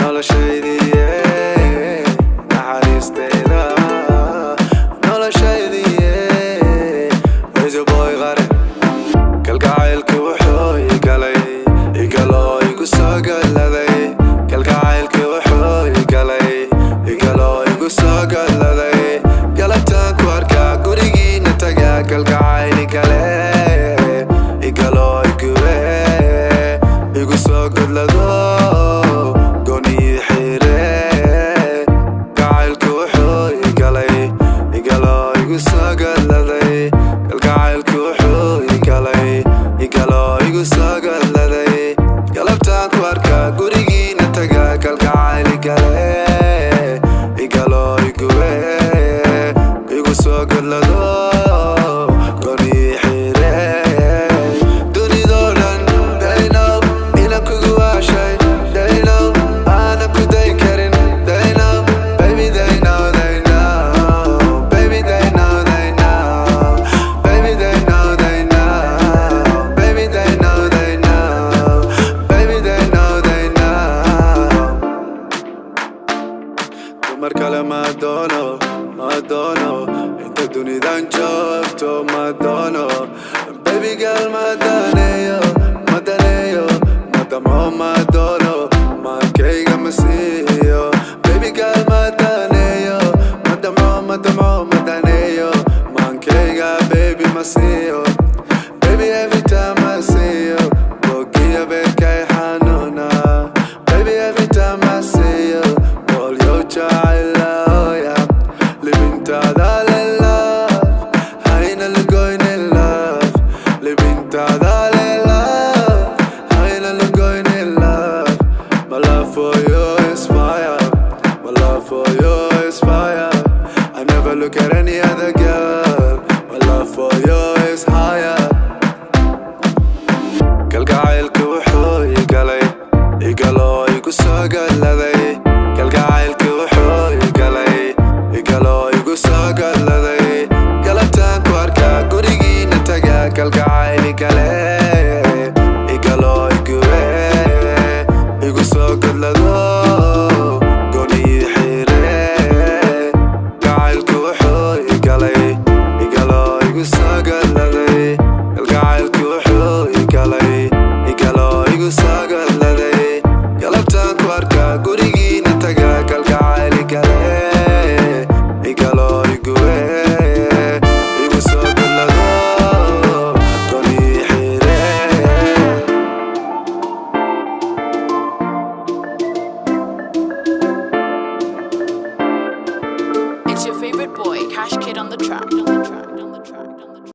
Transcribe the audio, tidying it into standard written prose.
noloshaydiye naxariistayda noloshaydiye wayso boy qare kalgacaylka wuxuu igaloo igu soo galladay kalgacaylka wuxuu igaloo igu soo galladay galabtaan ku arkaa gurigiina tagaa kalgacayl igale igaloo igube igu soo gadlado galabtaan ku arkaa gurigiina tagaa kalgacayl igale igaloo igube igu soo gadlado gooni xire dunidoo dhan daynow ina kugu waashay daynow aanan ku day karin daynow baby daynow baby daynow baby daynow baby daynow dumar kale ma doono inta dunidan joogto ma doono baby girl ma daneeyo ma damco ma doono maankayga ma siiyo baby girl ma daneeyo ma damco ma daneeyo maankayga baby ma siiyo baby every time I see you bogiya beerkay xanuuna baby every time I see you all your child look at any other girl, my love for you is higher. kalgacaylka wuxuu igaloo igu soo galladay kalgacaylka wuxuu igaloo igu soo galladay galabtaan ku arkaa gurigiina tagaa kalgacayl igale igaloo igube igu soo gadlado galabtaan ku arkaa gurigiina tagaa kalgacayl igale igaloo igube igu soo gadlado gooni xire. It's your favorite boy, Cash Kid on the track.